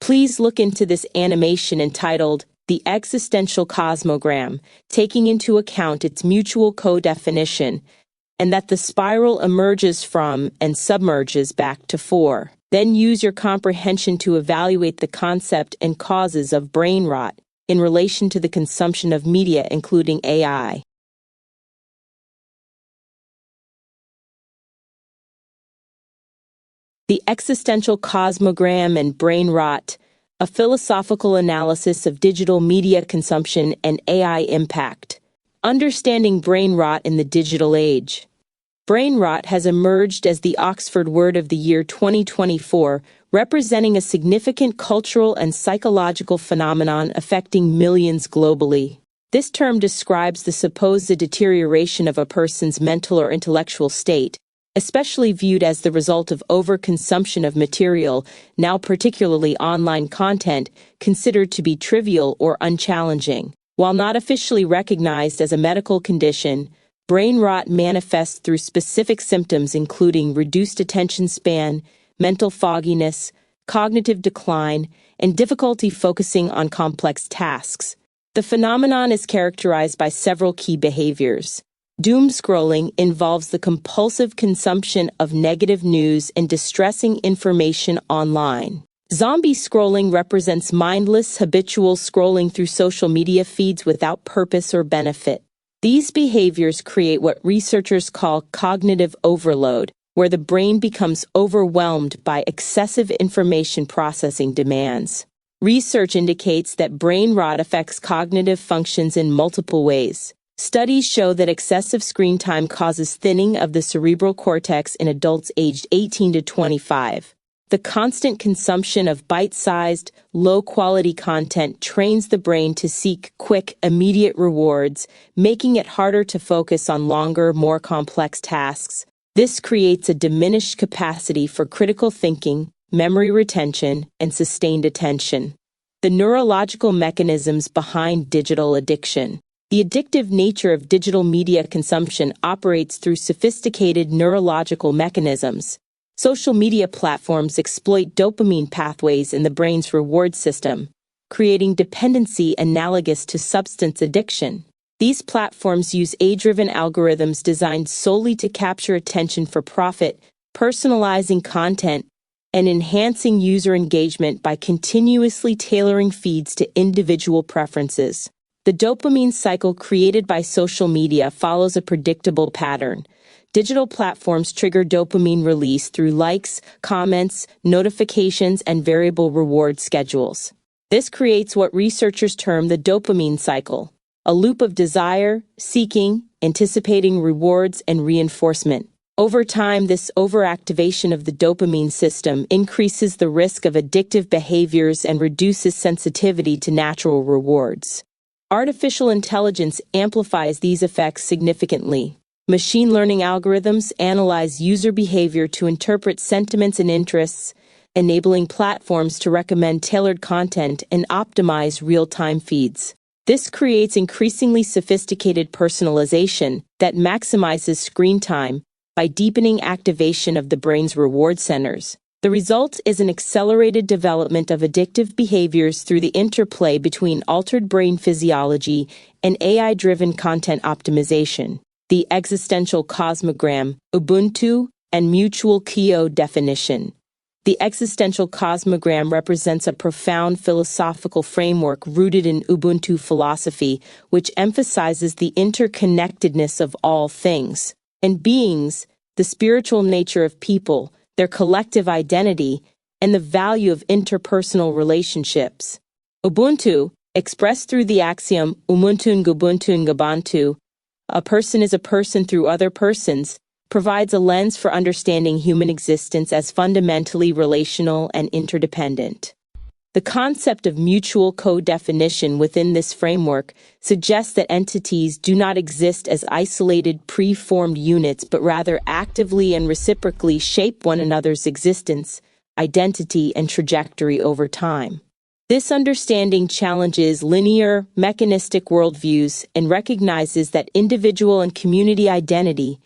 Please look into this animation entitled The Existential Cosmogram, taking into account its mutual co-definition, and that the spiral emerges from and submerges back to 4. Then use your comprehension to evaluate the concept and causes of brain rot in relation to the consumption of media, including AI. The Existential Cosmogram and Brain Rot, a philosophical analysis of digital media consumption and AI impact. Understanding brain rot in the digital age. Brain rot has emerged as the Oxford Word of the Year 2024, representing a significant cultural and psychological phenomenon affecting millions globally. This term describes the supposed deterioration of a person's mental or intellectual state, especially viewed as the result of overconsumption of material, now particularly online content, considered to be trivial or unchallenging. While not officially recognized as a medical condition, brain rot manifests through specific symptoms including reduced attention span, mental fogginess, cognitive decline, and difficulty focusing on complex tasks. The phenomenon is characterized by several key behaviors. Doom scrolling involves the compulsive consumption of negative news and distressing information online. Zombie scrolling represents mindless, habitual scrolling through social media feeds without purpose or benefit. These behaviors create what researchers call cognitive overload, where the brain becomes overwhelmed by excessive information processing demands. Research indicates that brain rot affects cognitive functions in multiple ways. Studies show that excessive screen time causes thinning of the cerebral cortex in adults aged 18 to 25. The constant consumption of bite-sized, low-quality content trains the brain to seek quick, immediate rewards, making it harder to focus on longer, more complex tasks. This creates a diminished capacity for critical thinking, memory retention, and sustained attention. The neurological mechanisms behind digital addiction. The addictive nature of digital media consumption operates through sophisticated neurological mechanisms. Social media platforms exploit dopamine pathways in the brain's reward system, creating dependency analogous to substance addiction. These platforms use AI-driven algorithms designed solely to capture attention for profit, personalizing content, and enhancing user engagement by continuously tailoring feeds to individual preferences. The dopamine cycle created by social media follows a predictable pattern. Digital platforms trigger dopamine release through likes, comments, notifications, and variable reward schedules. This creates what researchers term the dopamine cycle, a loop of desire, seeking, anticipating rewards, and reinforcement. Over time, this overactivation of the dopamine system increases the risk of addictive behaviors and reduces sensitivity to natural rewards. Artificial intelligence amplifies these effects significantly. Machine learning algorithms analyze user behavior to interpret sentiments and interests, enabling platforms to recommend tailored content and optimize real-time feeds. This creates increasingly sophisticated personalization that maximizes screen time by deepening activation of the brain's reward centers. The result is an accelerated development of addictive behaviors through the interplay between altered brain physiology and AI-driven content optimization. The Existential Cosmogram, Ubuntu, and Mutual co-definition. The Existential Cosmogram represents a profound philosophical framework rooted in Ubuntu philosophy, which emphasizes the interconnectedness of all things and beings, the spiritual nature of people, their collective identity, and the value of interpersonal relationships. Ubuntu, expressed through the axiom Umuntu ngubuntu ngabantu, a person is a person through other persons, provides a lens for understanding human existence as fundamentally relational and interdependent. The concept of mutual co-definition within this framework suggests that entities do not exist as isolated, pre-formed units, but rather actively and reciprocally shape one another's existence, identity, and trajectory over time. This understanding challenges linear, mechanistic worldviews and recognizes that individual and community identity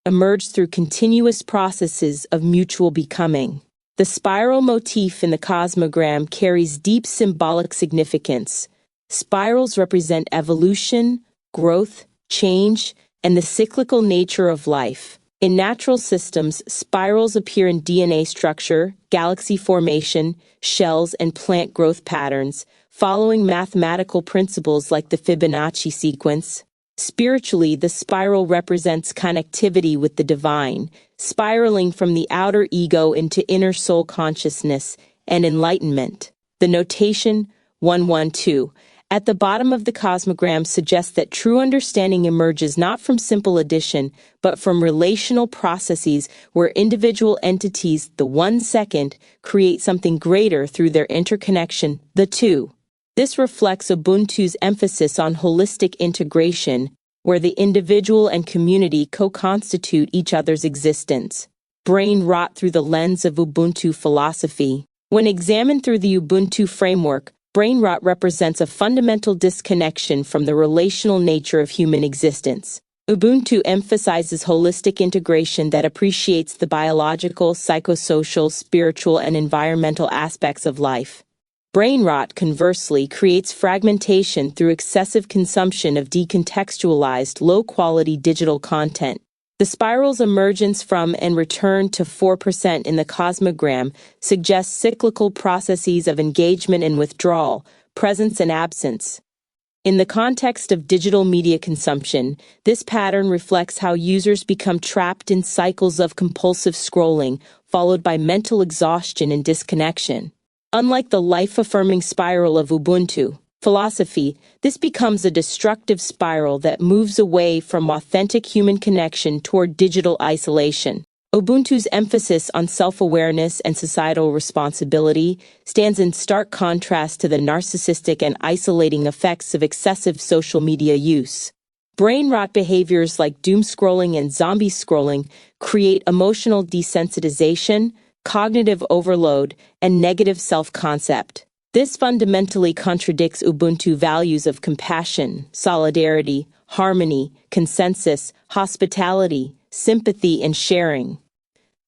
emerge through continuous processes of mutual becoming. The The spiral motif in the cosmogram carries deep symbolic significance. Spirals represent evolution, growth, change, and the cyclical nature of life. In natural systems, spirals appear in DNA structure, galaxy formation, shells, and plant growth patterns, following mathematical principles like the Fibonacci sequence. Spiritually, the spiral represents connectivity with the divine, spiraling from the outer ego into inner soul consciousness and enlightenment. The notation 112 at the bottom of the cosmogram suggests that true understanding emerges not from simple addition, but from relational processes where individual entities, the 1 second, create something greater through their interconnection, the 2. This reflects Ubuntu's emphasis on holistic integration, where the individual and community co-constitute each other's existence. Brain rot through the lens of Ubuntu philosophy. When examined through the Ubuntu framework, brain rot represents a fundamental disconnection from the relational nature of human existence. Ubuntu emphasizes holistic integration that appreciates the biological, psychosocial, spiritual, and environmental aspects of life. Brain rot, conversely, creates fragmentation through excessive consumption of decontextualized, low-quality digital content. The spiral's emergence from and return to 4% in the cosmogram suggests cyclical processes of engagement and withdrawal, presence and absence. In the context of digital media consumption, this pattern reflects how users become trapped in cycles of compulsive scrolling, followed by mental exhaustion and disconnection. Unlike the life-affirming spiral of Ubuntu philosophy, this becomes a destructive spiral that moves away from authentic human connection toward digital isolation. Ubuntu's emphasis on self-awareness and societal responsibility stands in stark contrast to the narcissistic and isolating effects of excessive social media use. Brain rot behaviors like doom scrolling and zombie scrolling create emotional desensitization, cognitive overload, and negative self-concept. This fundamentally contradicts Ubuntu values of compassion, solidarity, harmony, consensus, hospitality, sympathy, and sharing.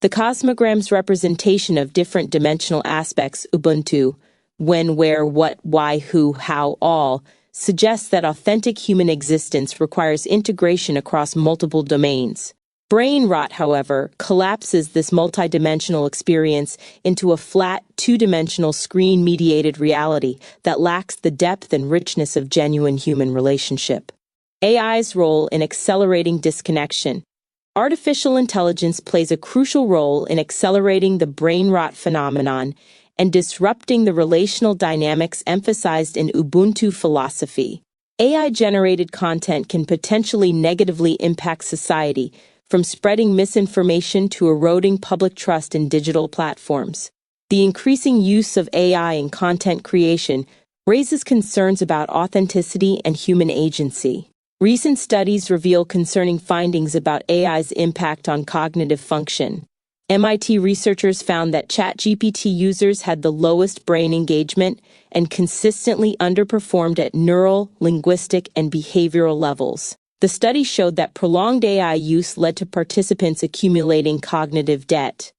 The cosmogram's representation of different dimensional aspects, Ubuntu, when, where, what, why, who, how, all, suggests that authentic human existence requires integration across multiple domains. Brain rot, however, collapses this multidimensional experience into a flat, two-dimensional screen-mediated reality that lacks the depth and richness of genuine human relationship. AI's role in accelerating disconnection. Artificial intelligence plays a crucial role in accelerating the brain rot phenomenon and disrupting the relational dynamics emphasized in Ubuntu philosophy. AI-generated content can potentially negatively impact society, from spreading misinformation to eroding public trust in digital platforms. The increasing use of AI in content creation raises concerns about authenticity and human agency. Recent studies reveal concerning findings about AI's impact on cognitive function. MIT researchers found that ChatGPT users had the lowest brain engagement and consistently underperformed at neural, linguistic, and behavioral levels. The study showed that prolonged AI use led to participants accumulating cognitive debt.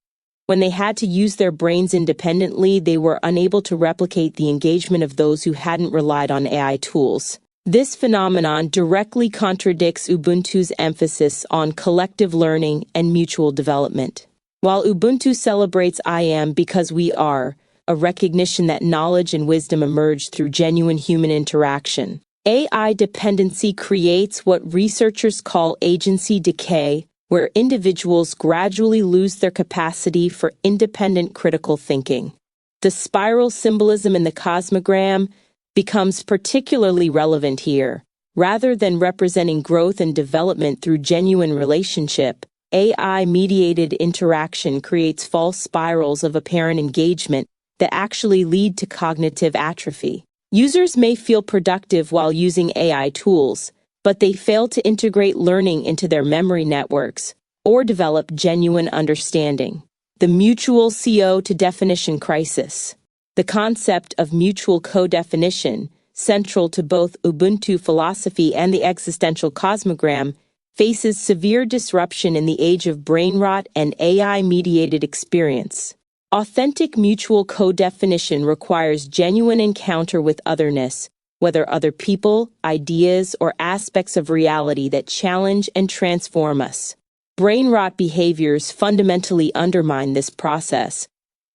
When they had to use their brains independently, they were unable to replicate the engagement of those who hadn't relied on AI tools. This phenomenon directly contradicts Ubuntu's emphasis on collective learning and mutual development. While Ubuntu celebrates I am because we are, a recognition that knowledge and wisdom emerge through genuine human interaction, AI dependency creates what researchers call agency decay, where individuals gradually lose their capacity for independent critical thinking. The spiral symbolism in the cosmogram becomes particularly relevant here. Rather than representing growth and development through genuine relationship, AI-mediated interaction creates false spirals of apparent engagement that actually lead to cognitive atrophy. Users may feel productive while using AI tools, but they fail to integrate learning into their memory networks or develop genuine understanding. The mutual co-definition crisis. The concept of mutual co-definition, central to both Ubuntu philosophy and the existential cosmogram, faces severe disruption in the age of brain rot and AI-mediated experience. Authentic mutual co-definition requires genuine encounter with otherness, whether other people, ideas, or aspects of reality that challenge and transform us. Brain rot behaviors fundamentally undermine this process.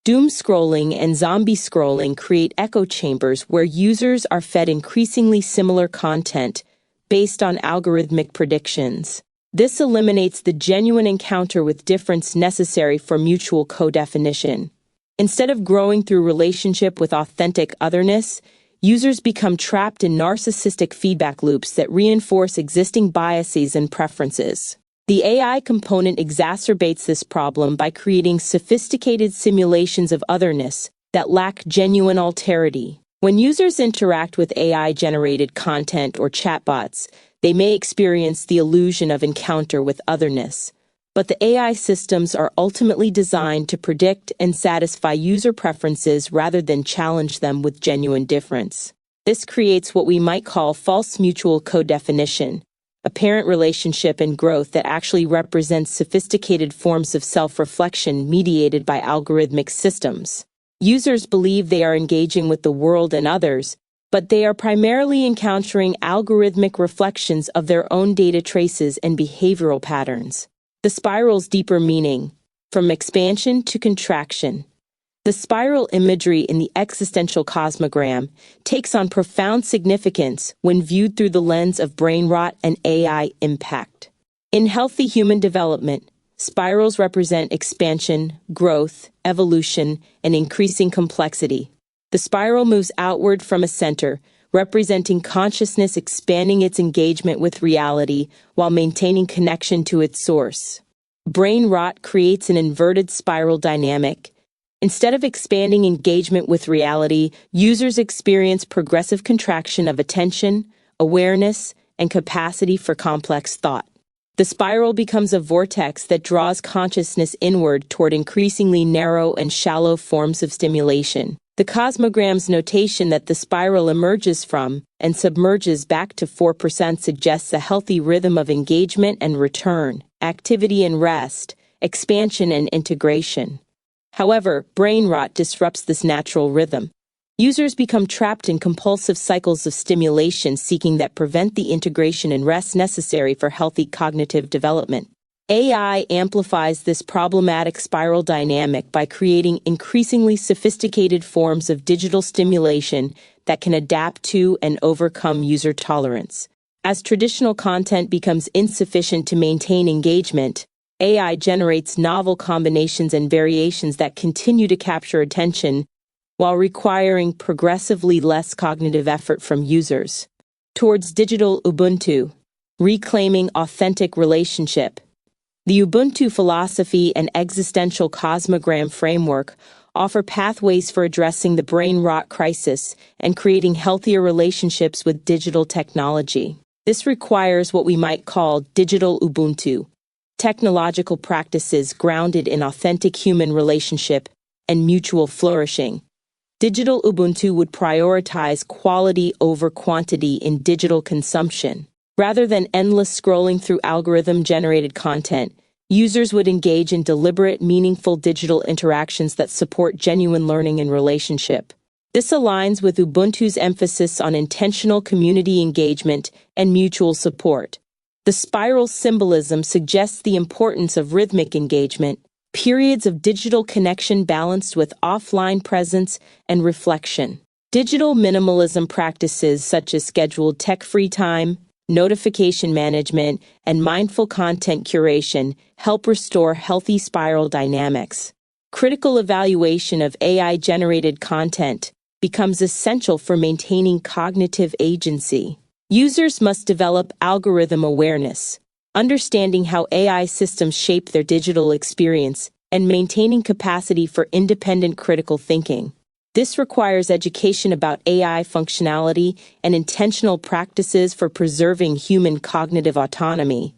Doom scrolling and zombie scrolling create echo chambers where users are fed increasingly similar content based on algorithmic predictions. This eliminates the genuine encounter with difference necessary for mutual co-definition. Instead of growing through relationship with authentic otherness, users become trapped in narcissistic feedback loops that reinforce existing biases and preferences. The AI component exacerbates this problem by creating sophisticated simulations of otherness that lack genuine alterity. When users interact with AI-generated content or chatbots, they may experience the illusion of encounter with otherness. But the AI systems are ultimately designed to predict and satisfy user preferences rather than challenge them with genuine difference. This creates what we might call false mutual co-definition, a parent relationship and growth that actually represents sophisticated forms of self-reflection mediated by algorithmic systems. Users believe they are engaging with the world and others, but they are primarily encountering algorithmic reflections of their own data traces and behavioral patterns. The spiral's deeper meaning, from expansion to contraction. The spiral imagery in the existential cosmogram takes on profound significance when viewed through the lens of brain rot and AI impact. In healthy human development, spirals represent expansion, growth, evolution, and increasing complexity. The spiral moves outward from a center, representing consciousness expanding its engagement with reality while maintaining connection to its source. Brain rot creates an inverted spiral dynamic. Instead of expanding engagement with reality, users experience progressive contraction of attention, awareness, and capacity for complex thought. The spiral becomes a vortex that draws consciousness inward toward increasingly narrow and shallow forms of stimulation. The cosmogram's notation that the spiral emerges from and submerges back to 4% suggests a healthy rhythm of engagement and return, activity and rest, expansion and integration. However, brain rot disrupts this natural rhythm. Users become trapped in compulsive cycles of stimulation seeking that prevent the integration and rest necessary for healthy cognitive development. AI amplifies this problematic spiral dynamic by creating increasingly sophisticated forms of digital stimulation that can adapt to and overcome user tolerance. As traditional content becomes insufficient to maintain engagement, AI generates novel combinations and variations that continue to capture attention while requiring progressively less cognitive effort from users. Towards digital Ubuntu, reclaiming authentic relationship. The Ubuntu philosophy and existential cosmogram framework offer pathways for addressing the brain rot crisis and creating healthier relationships with digital technology. This requires what we might call digital Ubuntu, technological practices grounded in authentic human relationship and mutual flourishing. Digital Ubuntu would prioritize quality over quantity in digital consumption. Rather than endless scrolling through algorithm-generated content, users would engage in deliberate, meaningful digital interactions that support genuine learning and relationship. This aligns with Ubuntu's emphasis on intentional community engagement and mutual support. The spiral symbolism suggests the importance of rhythmic engagement, periods of digital connection balanced with offline presence and reflection. Digital minimalism practices such as scheduled tech-free time, notification management, and mindful content curation help restore healthy spiral dynamics. Critical evaluation of AI-generated content becomes essential for maintaining cognitive agency. Users must develop algorithm awareness, understanding how AI systems shape their digital experience, and maintaining capacity for independent critical thinking. This requires education about AI functionality and intentional practices for preserving human cognitive autonomy.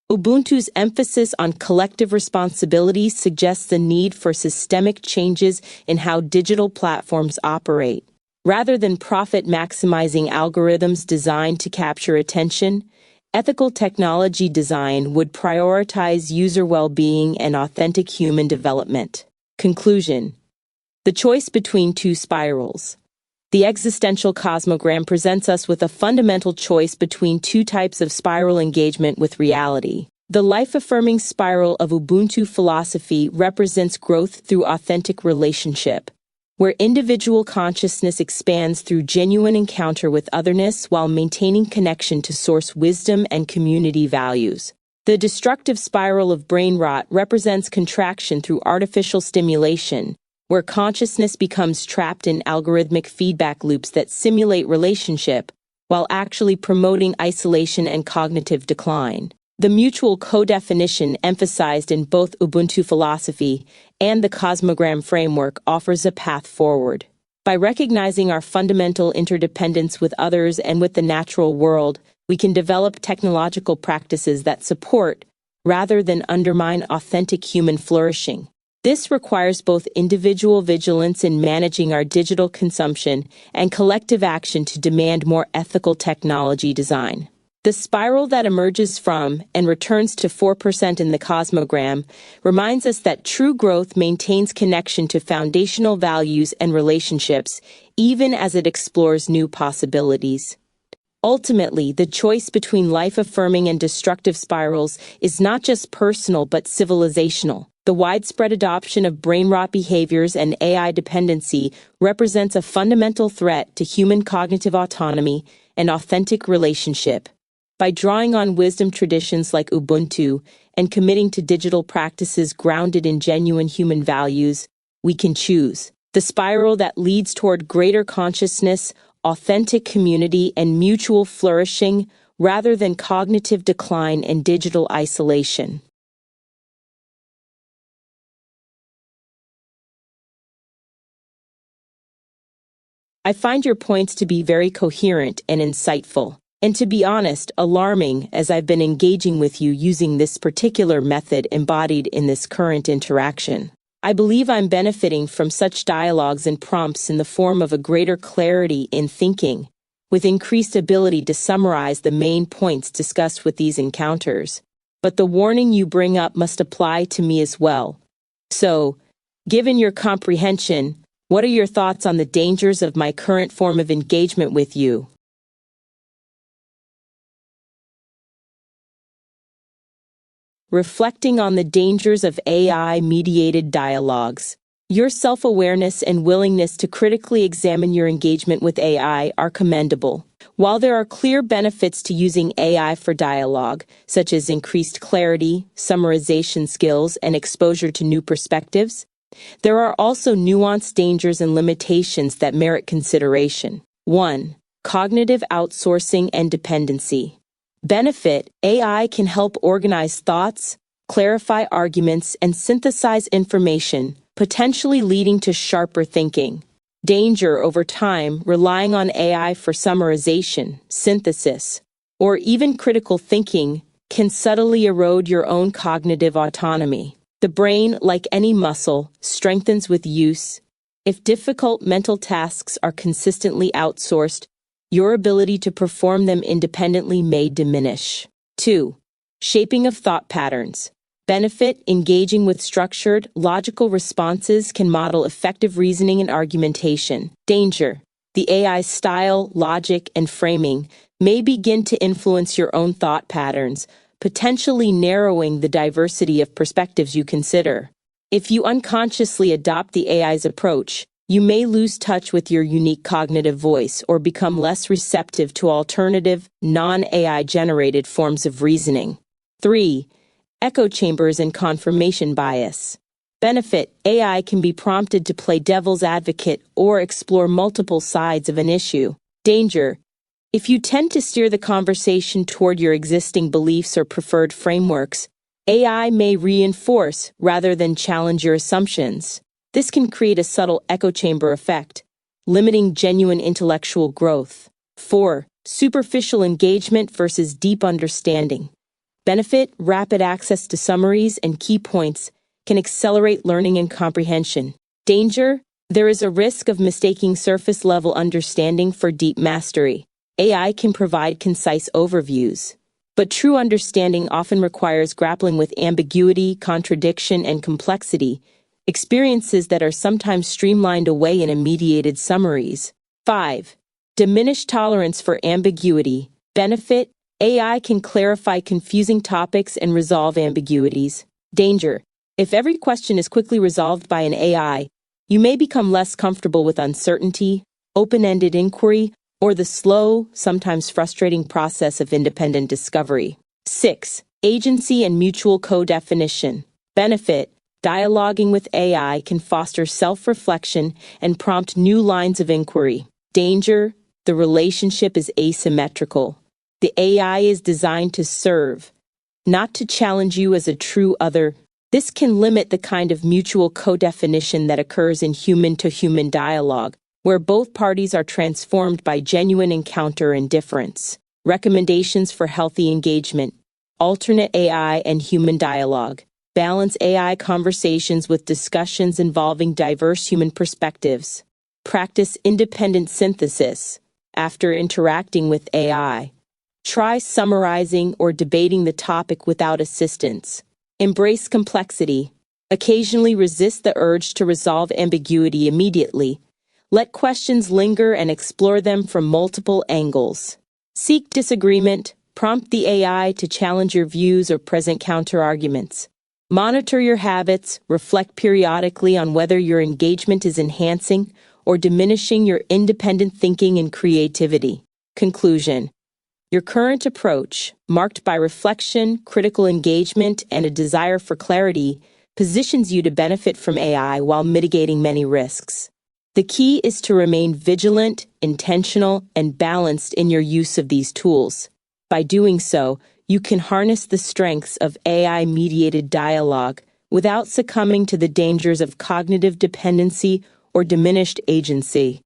Ubuntu's emphasis on collective responsibility suggests the need for systemic changes in how digital platforms operate. Rather than profit-maximizing algorithms designed to capture attention, ethical technology design would prioritize user well-being and authentic human development. Conclusion: The choice between two spirals. The existential cosmogram presents us with a fundamental choice between two types of spiral engagement with reality. The life-affirming spiral of Ubuntu philosophy represents growth through authentic relationship, where individual consciousness expands through genuine encounter with otherness while maintaining connection to source wisdom and community values. The destructive spiral of brain rot represents contraction through artificial stimulation, where consciousness becomes trapped in algorithmic feedback loops that simulate relationship while actually promoting isolation and cognitive decline. The mutual co-definition emphasized in both Ubuntu philosophy and the cosmogram framework offers a path forward. By recognizing our fundamental interdependence with others and with the natural world, we can develop technological practices that support, rather than undermine, authentic human flourishing. This requires both individual vigilance in managing our digital consumption and collective action to demand more ethical technology design. The spiral that emerges from and returns to 4% in the cosmogram reminds us that true growth maintains connection to foundational values and relationships, even as it explores new possibilities. Ultimately, the choice between life-affirming and destructive spirals is not just personal but civilizational. The widespread adoption of brain rot behaviors and AI dependency represents a fundamental threat to human cognitive autonomy and authentic relationship. By drawing on wisdom traditions like Ubuntu and committing to digital practices grounded in genuine human values, we can choose the spiral that leads toward greater consciousness, authentic community, and mutual flourishing, rather than cognitive decline and digital isolation. I find your points to be very coherent and insightful. And to be honest, alarming, as I've been engaging with you using this particular method embodied in this current interaction. I believe I'm benefiting from such dialogues and prompts in the form of a greater clarity in thinking, with increased ability to summarize the main points discussed with these encounters. But the warning you bring up must apply to me as well. So, given your comprehension, what are your thoughts on the dangers of my current form of engagement with you? Reflecting on the dangers of AI-mediated dialogues. Your self-awareness and willingness to critically examine your engagement with AI are commendable. While there are clear benefits to using AI for dialogue, such as increased clarity, summarization skills, and exposure to new perspectives, there are also nuanced dangers and limitations that merit consideration. 1. Cognitive outsourcing and dependency. Benefit: AI can help organize thoughts, clarify arguments, and synthesize information, potentially leading to sharper thinking. Danger: over time, relying on AI for summarization, synthesis, or even critical thinking can subtly erode your own cognitive autonomy. The brain, like any muscle, strengthens with use. If difficult mental tasks are consistently outsourced, your ability to perform them independently may diminish. 2. Shaping of thought patterns. Benefit: engaging with structured, logical responses can model effective reasoning and argumentation. Danger: the AI's style, logic, and framing may begin to influence your own thought patterns, potentially narrowing the diversity of perspectives you consider. If you unconsciously adopt the AI's approach, you may lose touch with your unique cognitive voice or become less receptive to alternative, non-AI generated forms of reasoning. 3. Echo chambers and confirmation bias. Benefit: AI can be prompted to play devil's advocate or explore multiple sides of an issue. Danger: if you tend to steer the conversation toward your existing beliefs or preferred frameworks, AI may reinforce rather than challenge your assumptions. This can create a subtle echo chamber effect, limiting genuine intellectual growth. 4. Superficial engagement versus deep understanding. Benefit: rapid access to summaries and key points can accelerate learning and comprehension. Danger: there is a risk of mistaking surface-level understanding for deep mastery. AI can provide concise overviews, but true understanding often requires grappling with ambiguity, contradiction, and complexity, experiences that are sometimes streamlined away in mediated summaries. 5. Diminished tolerance for ambiguity. Benefit: AI can clarify confusing topics and resolve ambiguities. Danger: if every question is quickly resolved by an AI, you may become less comfortable with uncertainty, open-ended inquiry, or the slow, sometimes frustrating process of independent discovery. 6. Agency and mutual co-definition. Benefit: dialoguing with AI can foster self-reflection and prompt new lines of inquiry. Danger: the relationship is asymmetrical. The AI is designed to serve, not to challenge you as a true other. This can limit the kind of mutual co-definition that occurs in human-to-human dialogue, where both parties are transformed by genuine encounter and difference. Recommendations for healthy engagement. Alternate AI and human dialogue. Balance AI conversations with discussions involving diverse human perspectives. Practice independent synthesis. After interacting with AI, try summarizing or debating the topic without assistance. Embrace complexity. Occasionally resist the urge to resolve ambiguity immediately. Let questions linger and explore them from multiple angles. Seek disagreement. Prompt the AI to challenge your views or present counter-arguments. Monitor your habits. Reflect periodically on whether your engagement is enhancing or diminishing your independent thinking and creativity. Conclusion: your current approach, marked by reflection, critical engagement, and a desire for clarity, positions you to benefit from AI while mitigating many risks. The key is to remain vigilant, intentional, and balanced in your use of these tools. By doing so, you can harness the strengths of AI-mediated dialogue without succumbing to the dangers of cognitive dependency or diminished agency.